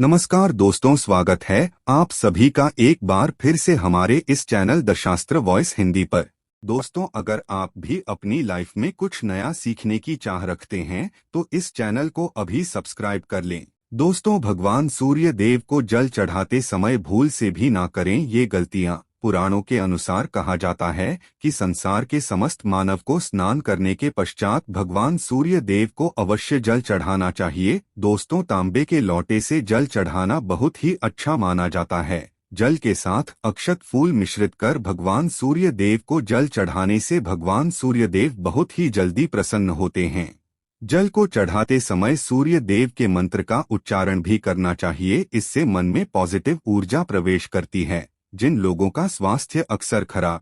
नमस्कार दोस्तों, स्वागत है आप सभी का एक बार फिर से हमारे इस चैनल द शास्त्र वॉइस हिंदी पर। दोस्तों, अगर आप भी अपनी लाइफ में कुछ नया सीखने की चाह रखते हैं तो इस चैनल को अभी सब्सक्राइब कर लें। दोस्तों, भगवान सूर्य देव को जल चढ़ाते समय भूल से भी ना करें ये गलतियां। पुराणों के अनुसार कहा जाता है कि संसार के समस्त मानव को स्नान करने के पश्चात भगवान सूर्य देव को अवश्य जल चढ़ाना चाहिए। दोस्तों, तांबे के लोटे से जल चढ़ाना बहुत ही अच्छा माना जाता है। जल के साथ अक्षत फूल मिश्रित कर भगवान सूर्य देव को जल चढ़ाने से भगवान सूर्य देव बहुत ही जल्दी प्रसन्न होते हैं। जल को चढ़ाते समय सूर्य देव के मंत्र का उच्चारण भी करना चाहिए। इससे मन में पॉजिटिव ऊर्जा प्रवेश करती है। जिन लोगों का स्वास्थ्य अक्सर खराब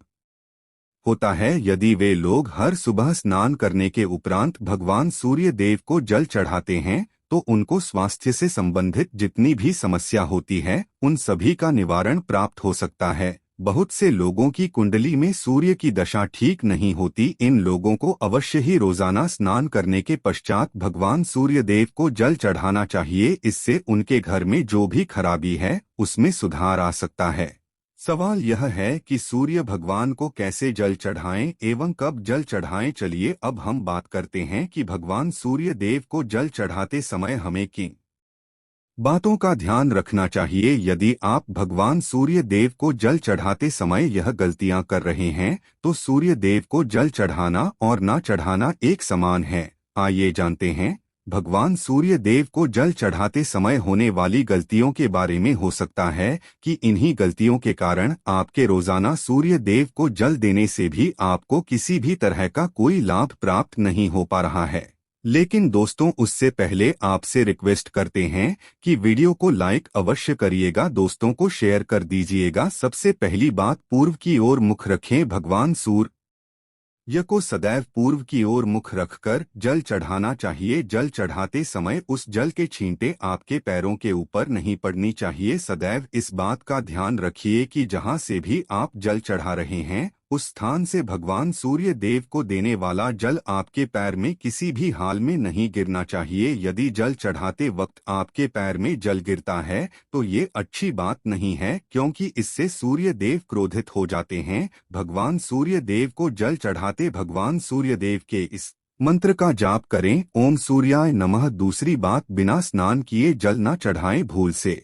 होता है, यदि वे लोग हर सुबह स्नान करने के उपरांत भगवान सूर्य देव को जल चढ़ाते हैं तो उनको स्वास्थ्य से संबंधित जितनी भी समस्या होती है उन सभी का निवारण प्राप्त हो सकता है। बहुत से लोगों की कुंडली में सूर्य की दशा ठीक नहीं होती। इन लोगों को अवश्य ही रोजाना स्नान करने के पश्चात भगवान सूर्य देव को जल चढ़ाना चाहिए। इससे उनके घर में जो भी खराबी है उसमें सुधार आ सकता है। सवाल यह है कि सूर्य भगवान को कैसे जल चढ़ाएं एवं कब जल चढ़ाएं। चलिए अब हम बात करते हैं कि भगवान सूर्य देव को जल चढ़ाते समय हमें किन बातों का ध्यान रखना चाहिए। यदि आप भगवान सूर्य देव को जल चढ़ाते समय यह गलतियां कर रहे हैं तो सूर्य देव को जल चढ़ाना और ना चढ़ाना एक समान है। आइए जानते हैं भगवान सूर्य देव को जल चढ़ाते समय होने वाली गलतियों के बारे में। हो सकता है कि इन्हीं गलतियों के कारण आपके रोजाना सूर्य देव को जल देने से भी आपको किसी भी तरह का कोई लाभ प्राप्त नहीं हो पा रहा है। लेकिन दोस्तों, उससे पहले आपसे रिक्वेस्ट करते हैं कि वीडियो को लाइक अवश्य करिएगा, दोस्तों को शेयर कर दीजिएगा। सबसे पहली बात, पूर्व की ओर मुख रखें। भगवान सूर्य को सदैव पूर्व की ओर मुख रखकर जल चढ़ाना चाहिए। जल चढ़ाते समय उस जल के छींटे आपके पैरों के ऊपर नहीं पड़नी चाहिए। सदैव इस बात का ध्यान रखिए कि जहां से भी आप जल चढ़ा रहे हैं उस स्थान से भगवान सूर्य देव को देने वाला जल आपके पैर में किसी भी हाल में नहीं गिरना चाहिए। यदि जल चढ़ाते वक्त आपके पैर में जल गिरता है तो ये अच्छी बात नहीं है, क्योंकि इससे सूर्य देव क्रोधित हो जाते हैं। भगवान सूर्य देव को जल चढ़ाते भगवान सूर्य देव के इस मंत्र का जाप करें, ओम सूर्याय नमः। दूसरी बात, बिना स्नान किए जल न चढ़ाएं। भूल से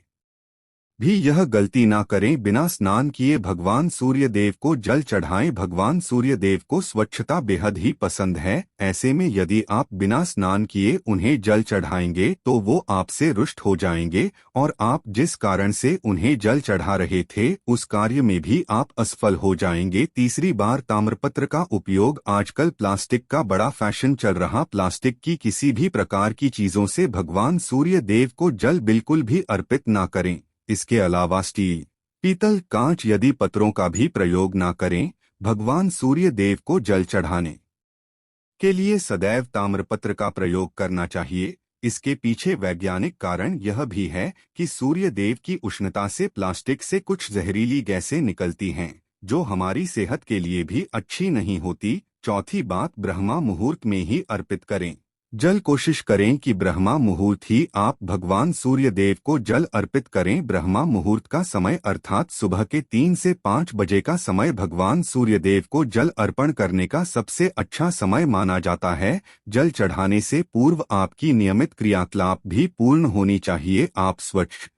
भी यह गलती ना करें। बिना स्नान किए भगवान सूर्य देव को जल चढ़ाएं। भगवान सूर्य देव को स्वच्छता बेहद ही पसंद है। ऐसे में यदि आप बिना स्नान किए उन्हें जल चढ़ाएंगे तो वो आपसे रुष्ट हो जाएंगे और आप जिस कारण से उन्हें जल चढ़ा रहे थे उस कार्य में भी आप असफल हो जाएंगे। तीसरी बार, ताम्रपत्र का उपयोग। आजकल प्लास्टिक का बड़ा फैशन चल रहा। प्लास्टिक की किसी भी प्रकार की चीजों से भगवान सूर्य देव को जल बिल्कुल भी अर्पित ना करें। इसके अलावा स्टील, पीतल, कांच यदि पत्रों का भी प्रयोग ना करें। भगवान सूर्य देव को जल चढ़ाने के लिए सदैव ताम्रपत्र का प्रयोग करना चाहिए। इसके पीछे वैज्ञानिक कारण यह भी है कि सूर्य देव की उष्णता से प्लास्टिक से कुछ जहरीली गैसें निकलती हैं जो हमारी सेहत के लिए भी अच्छी नहीं होती। चौथी बात, ब्रह्मा मुहूर्त में ही अर्पित करें जल। कोशिश करें कि ब्रह्मा मुहूर्त ही आप भगवान सूर्य देव को जल अर्पित करें। ब्रह्मा मुहूर्त का समय अर्थात सुबह के 3 से 5 बजे का समय भगवान सूर्य देव को जल अर्पण करने का सबसे अच्छा समय माना जाता है। जल चढ़ाने से पूर्व आपकी नियमित क्रियाकलाप भी पूर्ण होनी चाहिए। आप स्वच्छ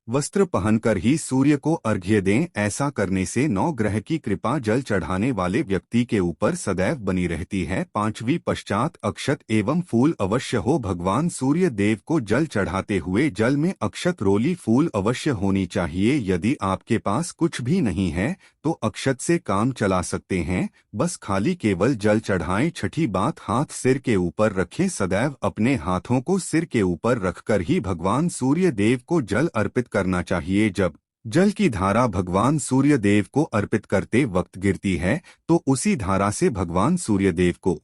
वस्त्र पहनकर ही सूर्य को अर्घ्य दें। ऐसा करने से नौ ग्रह की कृपा जल चढ़ाने वाले व्यक्ति के ऊपर सदैव बनी रहती है। पांचवी पश्चात, अक्षत एवं फूल अवश्य हो। भगवान सूर्य देव को जल चढ़ाते हुए जल में अक्षत, रोली, फूल अवश्य होनी चाहिए। यदि आपके पास कुछ भी नहीं है तो अक्षत से काम चला सकते हैं, बस खाली केवल जल चढ़ाएं। छठी बात, हाथ सिर के ऊपर रखें। सदैव अपने हाथों को सिर के ऊपर रखकर ही भगवान सूर्य देव को जल अर्पित करना चाहिए। जब जल की धारा भगवान सूर्य देव को अर्पित करते वक्त गिरती है तो उसी धारा से भगवान सूर्य देव को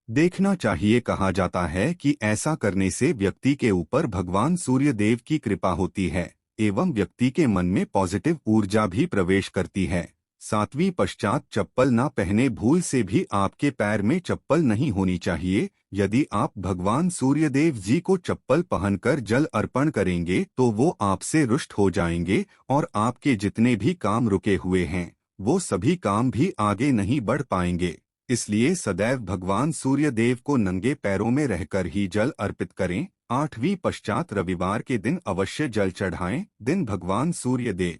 देखना चाहिए। कहा जाता है कि ऐसा करने से व्यक्ति के ऊपर भगवान सूर्य देव की कृपा होती है एवं व्यक्ति के मन में पॉजिटिव ऊर्जा भी प्रवेश करती है। सातवीं पश्चात चप्पल ना पहने। भूल से भी आपके पैर में चप्पल नहीं होनी चाहिए। यदि आप भगवान सूर्यदेव जी को चप्पल पहनकर जल अर्पण करेंगे तो वो आपसे रुष्ट हो जाएंगे और आपके जितने भी काम रुके हुए हैं वो सभी काम भी आगे नहीं बढ़ पाएंगे। इसलिए सदैव भगवान सूर्यदेव को नंगे पैरों में रहकर ही जल अर्पित करें। आठवीं पश्चात रविवार के दिन अवश्य जल चढ़ाएं। दिन भगवान सूर्यदेव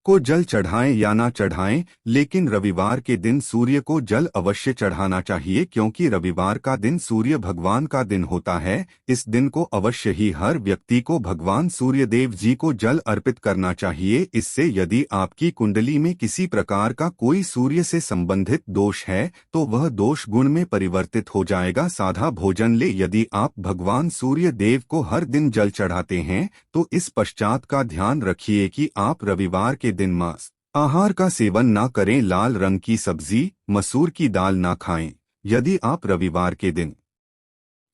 को जल चढ़ाएं या ना चढ़ाएं, लेकिन रविवार के दिन सूर्य को जल अवश्य चढ़ाना चाहिए, क्योंकि रविवार का दिन सूर्य भगवान का दिन होता है। इस दिन को अवश्य ही हर व्यक्ति को भगवान सूर्यदेव जी को जल अर्पित करना चाहिए। इससे यदि आपकी कुंडली में किसी प्रकार का कोई सूर्य से संबंधित दोष है तो वह दोष गुण में परिवर्तित हो जाएगा। सादा भोजन ले। यदि आप भगवान सूर्य देव को हर दिन जल चढ़ाते हैं तो इस पश्चात का ध्यान रखिए कि आप रविवार के दिन मांस आहार का सेवन ना करें। लाल रंग की सब्जी, मसूर की दाल ना खाएं। यदि आप रविवार के दिन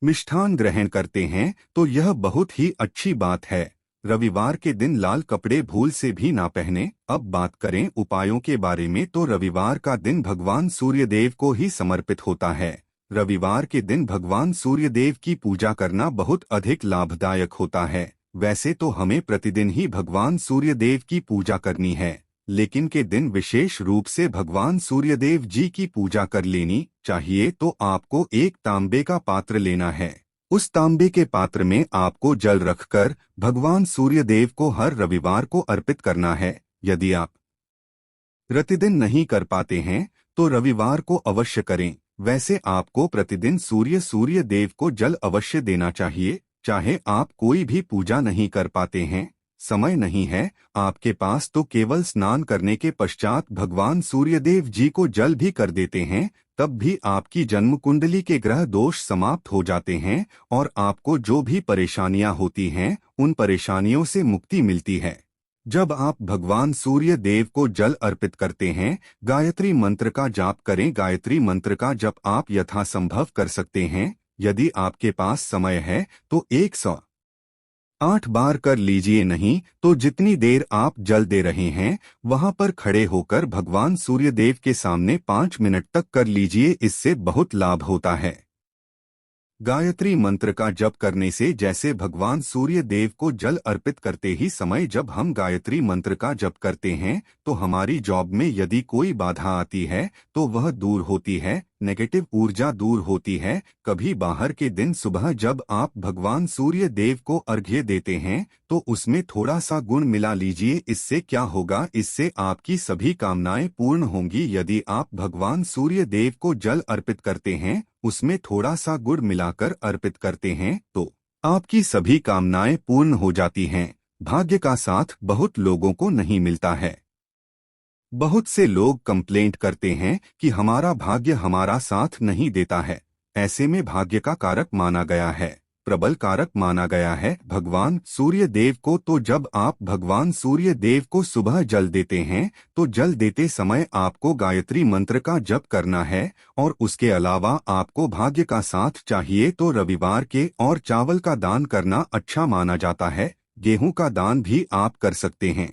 मिष्ठान ग्रहण करते हैं तो यह बहुत ही अच्छी बात है। रविवार के दिन लाल कपड़े भूल से भी ना पहने। अब बात करें उपायों के बारे में तो रविवार का दिन भगवान सूर्यदेव को ही समर्पित होता है। रविवार के दिन भगवान सूर्यदेव की पूजा करना बहुत अधिक लाभदायक होता है। वैसे तो हमें प्रतिदिन ही भगवान सूर्यदेव की पूजा करनी है, लेकिन के दिन विशेष रूप से भगवान सूर्यदेव जी की पूजा कर लेनी चाहिए। तो आपको एक तांबे का पात्र लेना है। उस तांबे के पात्र में आपको जल रखकर भगवान सूर्यदेव को हर रविवार को अर्पित करना है। यदि आप प्रतिदिन नहीं कर पाते हैं तो रविवार को अवश्य करें। वैसे आपको प्रतिदिन सूर्य देव को जल अवश्य देना चाहिए, चाहे आप कोई भी पूजा नहीं कर पाते हैं, समय नहीं है आपके पास, तो केवल स्नान करने के पश्चात भगवान सूर्यदेव जी को जल भी कर देते हैं, तब भी आपकी जन्म कुंडली के ग्रह दोष समाप्त हो जाते हैं और आपको जो भी परेशानियां होती हैं उन परेशानियों से मुक्ति मिलती है। जब आप भगवान सूर्य देव को जल अर्पित करते हैं, गायत्री मंत्र का जाप करें। गायत्री मंत्र का जप आप यथासंभव कर सकते हैं। यदि आपके पास समय है तो 108 बार कर लीजिए, नहीं तो जितनी देर आप जल दे रहे हैं वहां पर खड़े होकर भगवान सूर्यदेव के सामने 5 मिनट तक कर लीजिए। इससे बहुत लाभ होता है। गायत्री मंत्र का जप करने से जैसे भगवान सूर्य देव को जल अर्पित करते ही समय जब हम गायत्री मंत्र का जप करते हैं तो हमारी जॉब में यदि कोई बाधा आती है तो वह दूर होती है, नेगेटिव ऊर्जा दूर होती है। कभी बाहर के दिन सुबह जब आप भगवान सूर्य देव को अर्घ्य देते हैं तो उसमें थोड़ा सा गुड़ मिला लीजिए। इससे क्या होगा, इससे आपकी सभी कामनाएं पूर्ण होंगी। यदि आप भगवान सूर्य देव को जल अर्पित करते हैं, उसमें थोड़ा सा गुड़ मिलाकर अर्पित करते हैं तो आपकी सभी कामनाएं पूर्ण हो जाती हैं। भाग्य का साथ बहुत लोगों को नहीं मिलता है। बहुत से लोग कंप्लेंट करते हैं कि हमारा भाग्य हमारा साथ नहीं देता है। ऐसे में भाग्य का कारक माना गया है, प्रबल कारक माना गया है भगवान सूर्य देव को। तो जब आप भगवान सूर्य देव को सुबह जल देते हैं तो जल देते समय आपको गायत्री मंत्र का जप करना है और उसके अलावा आपको भाग्य का साथ चाहिए तो रविवार के और चावल का दान करना अच्छा माना जाता है। गेहूं का दान भी आप कर सकते हैं।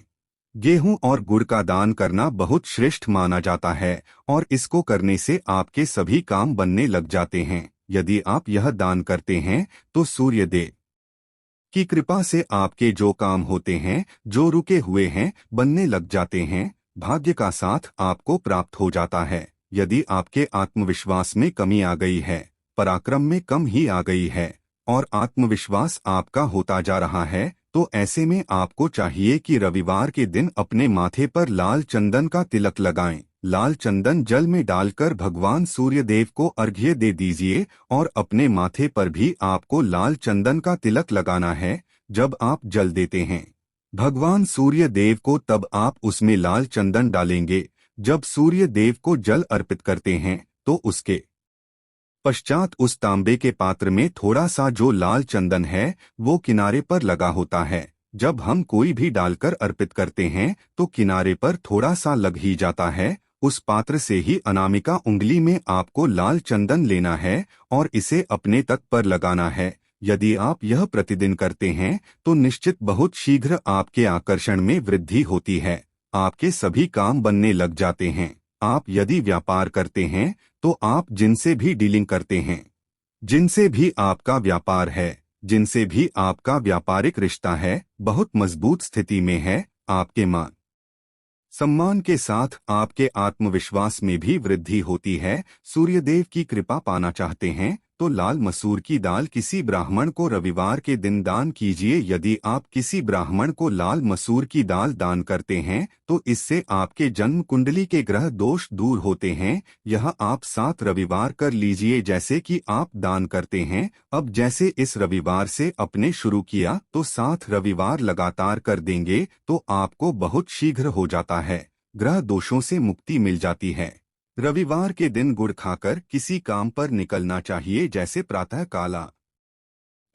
गेहूं और गुड़ का दान करना बहुत श्रेष्ठ माना जाता है और इसको करने से आपके सभी काम बनने लग जाते हैं। यदि आप यह दान करते हैं तो सूर्यदेव की कृपा से आपके जो काम होते हैं, जो रुके हुए हैं, बनने लग जाते हैं। भाग्य का साथ आपको प्राप्त हो जाता है। यदि आपके आत्मविश्वास में कमी आ गई है, पराक्रम में कम ही आ गई है और आत्मविश्वास आपका होता जा रहा है, तो ऐसे में आपको चाहिए कि रविवार के दिन अपने माथे पर लाल चंदन का तिलक लगाएं। लाल चंदन जल में डालकर भगवान सूर्यदेव को अर्घ्य दे दीजिए और अपने माथे पर भी आपको लाल चंदन का तिलक लगाना है। जब आप जल देते हैं भगवान सूर्य देव को, तब आप उसमें लाल चंदन डालेंगे। जब सूर्य देव को जल अर्पित करते हैं तो उसके पश्चात उस तांबे के पात्र में थोड़ा सा जो लाल चंदन है वो किनारे पर लगा होता है। जब हम कोई भी डालकर अर्पित करते हैं तो किनारे पर थोड़ा सा लग ही जाता है। उस पात्र से ही अनामिका उंगली में आपको लाल चंदन लेना है और इसे अपने तक पर लगाना है। यदि आप यह प्रतिदिन करते हैं तो निश्चित बहुत शीघ्र आपके आकर्षण में वृद्धि होती है। आपके सभी काम बनने लग जाते हैं। आप यदि व्यापार करते हैं तो आप जिनसे भी डीलिंग करते हैं, जिनसे भी आपका व्यापार है, जिनसे भी आपका व्यापारिक रिश्ता है, बहुत मजबूत स्थिति में है। आपके मान सम्मान के साथ आपके आत्मविश्वास में भी वृद्धि होती है। सूर्यदेव की कृपा पाना चाहते हैं तो लाल मसूर की दाल किसी ब्राह्मण को रविवार के दिन दान कीजिए। यदि आप किसी ब्राह्मण को लाल मसूर की दाल दान करते हैं तो इससे आपके जन्म कुंडली के ग्रह दोष दूर होते हैं। यह आप 7 रविवार कर लीजिए जैसे कि आप दान करते हैं। अब जैसे इस रविवार से अपने शुरू किया तो 7 रविवार लगातार कर देंगे तो आपको बहुत शीघ्र हो जाता है, ग्रह दोषों से मुक्ति मिल जाती है। रविवार के दिन गुड़ खाकर किसी काम पर निकलना चाहिए। जैसे प्रातः काला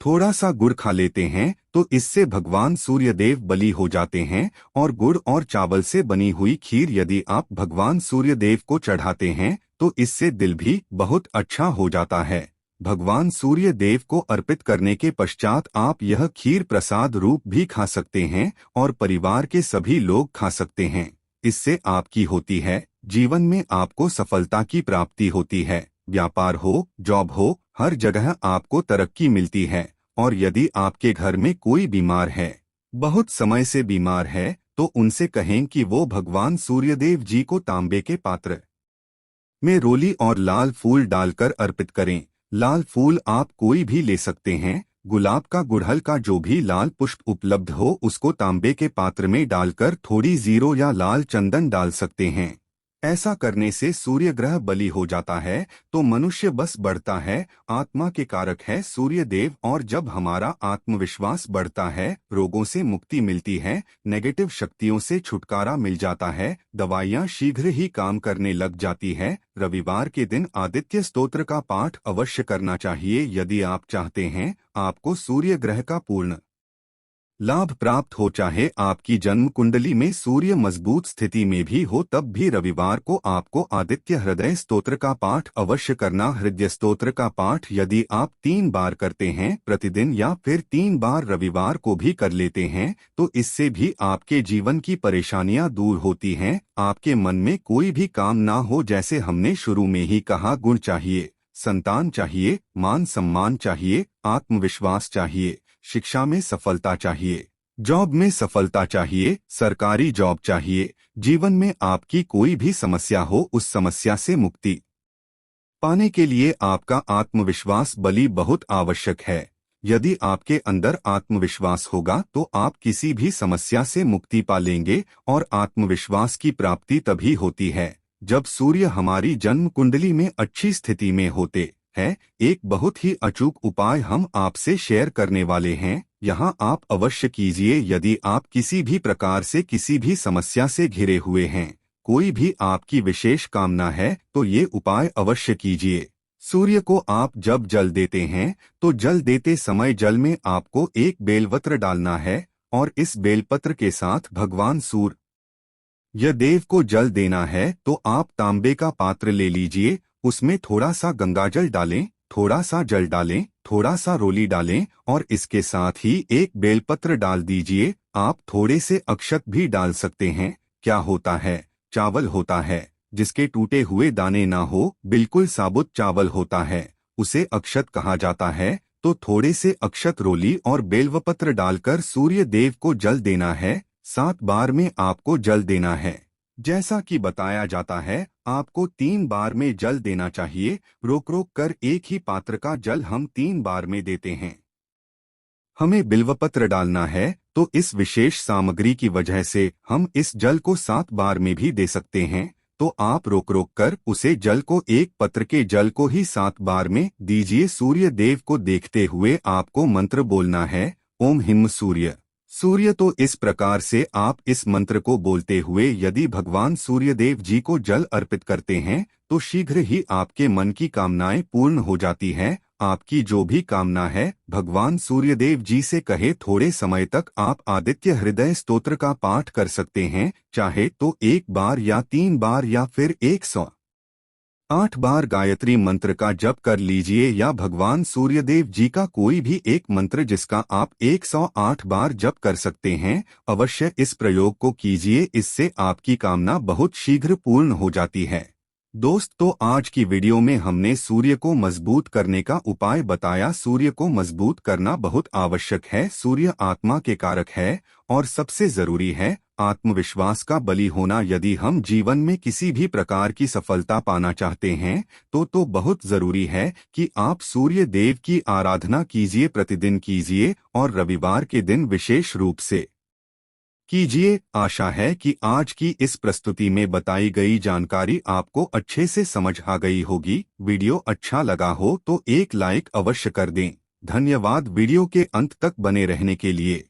थोड़ा सा गुड़ खा लेते हैं तो इससे भगवान सूर्यदेव बली हो जाते हैं। और गुड़ और चावल से बनी हुई खीर यदि आप भगवान सूर्यदेव को चढ़ाते हैं तो इससे दिल भी बहुत अच्छा हो जाता है। भगवान सूर्य देव को अर्पित करने के पश्चात आप यह खीर प्रसाद रूप भी खा सकते हैं और परिवार के सभी लोग खा सकते हैं। इससे आपकी होती है, जीवन में आपको सफलता की प्राप्ति होती है। व्यापार हो, जॉब हो, हर जगह आपको तरक्की मिलती है। और यदि आपके घर में कोई बीमार है, बहुत समय से बीमार है, तो उनसे कहें कि वो भगवान सूर्यदेव जी को तांबे के पात्र में रोली और लाल फूल डालकर अर्पित करें। लाल फूल आप कोई भी ले सकते हैं। गुलाब का, गुड़हल का, जो भी लाल पुष्प उपलब्ध हो उसको तांबे के पात्र में डालकर थोड़ी जीरो या लाल चंदन डाल सकते हैं। ऐसा करने से सूर्य ग्रह बली हो जाता है तो मनुष्य बस बढ़ता है। आत्मा के कारक है सूर्य देव, और जब हमारा आत्मविश्वास बढ़ता है रोगों से मुक्ति मिलती है, नेगेटिव शक्तियों से छुटकारा मिल जाता है, दवाइयाँ शीघ्र ही काम करने लग जाती है। रविवार के दिन आदित्य स्तोत्र का पाठ अवश्य करना चाहिए यदि आप चाहते हैं आपको सूर्य ग्रह का पूर्ण लाभ प्राप्त हो। चाहे आपकी जन्म कुंडली में सूर्य मजबूत स्थिति में भी हो तब भी रविवार को आपको आदित्य हृदय स्तोत्र का पाठ अवश्य करना। हृदय स्तोत्र का पाठ यदि आप 3 बार करते हैं प्रतिदिन या फिर 3 बार रविवार को भी कर लेते हैं तो इससे भी आपके जीवन की परेशानियां दूर होती हैं। आपके मन में कोई भी काम ना हो, जैसे हमने शुरू में ही कहा, गुण चाहिए, संतान चाहिए, मान सम्मान चाहिए, आत्मविश्वास चाहिए, शिक्षा में सफलता चाहिए, जॉब में सफलता चाहिए, सरकारी जॉब चाहिए, जीवन में आपकी कोई भी समस्या हो उस समस्या से मुक्ति पाने के लिए आपका आत्मविश्वास बली बहुत आवश्यक है। यदि आपके अंदर आत्मविश्वास होगा तो आप किसी भी समस्या से मुक्ति पा लेंगे। और आत्मविश्वास की प्राप्ति तभी होती है जब सूर्य हमारी जन्म कुंडली में अच्छी स्थिति में होते है। एक बहुत ही अचूक उपाय हम आपसे शेयर करने वाले हैं, यहाँ आप अवश्य कीजिए। यदि आप किसी भी प्रकार से किसी भी समस्या से घिरे हुए हैं, कोई भी आपकी विशेष कामना है तो ये उपाय अवश्य कीजिए। सूर्य को आप जब जल देते हैं तो जल देते समय जल में आपको एक बेलपत्र डालना है और इस बेलपत्र के साथ भगवान सूर्य देव को जल देना है। तो आप तांबे का पात्र ले लीजिए, उसमें थोड़ा सा गंगाजल डालें, थोड़ा सा जल डालें, थोड़ा सा रोली डालें और इसके साथ ही एक बेलपत्र डाल दीजिए। आप थोड़े से अक्षत भी डाल सकते हैं। क्या होता है, चावल होता है जिसके टूटे हुए दाने ना हो, बिल्कुल साबुत चावल होता है, उसे अक्षत कहा जाता है। तो थोड़े से अक्षत, रोली और बेलवपत्र डालकर सूर्य देव को जल देना है। 7 बार में आपको जल देना है। जैसा कि बताया जाता है आपको 3 बार में जल देना चाहिए। रोक रोक कर एक ही पात्र का जल हम 3 बार में देते हैं। हमें बिल्वपत्र डालना है तो इस विशेष सामग्री की वजह से हम इस जल को 7 बार में भी दे सकते हैं। तो आप रोक रोक कर उसे जल को, एक पत्र के जल को ही 7 बार में दीजिए। सूर्य देव को देखते हुए आपको मंत्र बोलना है, ओम हिम सूर्य सूर्य। तो इस प्रकार से आप इस मंत्र को बोलते हुए यदि भगवान सूर्यदेव जी को जल अर्पित करते हैं तो शीघ्र ही आपके मन की कामनाएं पूर्ण हो जाती हैं। आपकी जो भी कामना है भगवान सूर्यदेव जी से कहे। थोड़े समय तक आप आदित्य हृदय स्तोत्र का पाठ कर सकते हैं, चाहे तो 1 बार या 3 बार या फिर 100 8 बार गायत्री मंत्र का जप कर लीजिए या भगवान सूर्यदेव जी का कोई भी एक मंत्र जिसका आप 108 बार जप कर सकते हैं। अवश्य इस प्रयोग को कीजिए, इससे आपकी कामना बहुत शीघ्र पूर्ण हो जाती है। दोस्त, तो आज की वीडियो में हमने सूर्य को मजबूत करने का उपाय बताया। सूर्य को मजबूत करना बहुत आवश्यक है। सूर्य आत्मा के कारक है और सबसे जरूरी है आत्मविश्वास का बलि होना। यदि हम जीवन में किसी भी प्रकार की सफलता पाना चाहते हैं तो बहुत जरूरी है कि आप सूर्य देव की आराधना कीजिए, प्रतिदिन कीजिए और रविवार के दिन विशेष रूप से कीजिए। आशा है कि आज की इस प्रस्तुति में बताई गई जानकारी आपको अच्छे से समझ आ गई होगी। वीडियो अच्छा लगा हो तो एक लाइक अवश्य कर दें। धन्यवाद वीडियो के अंत तक बने रहने के लिए।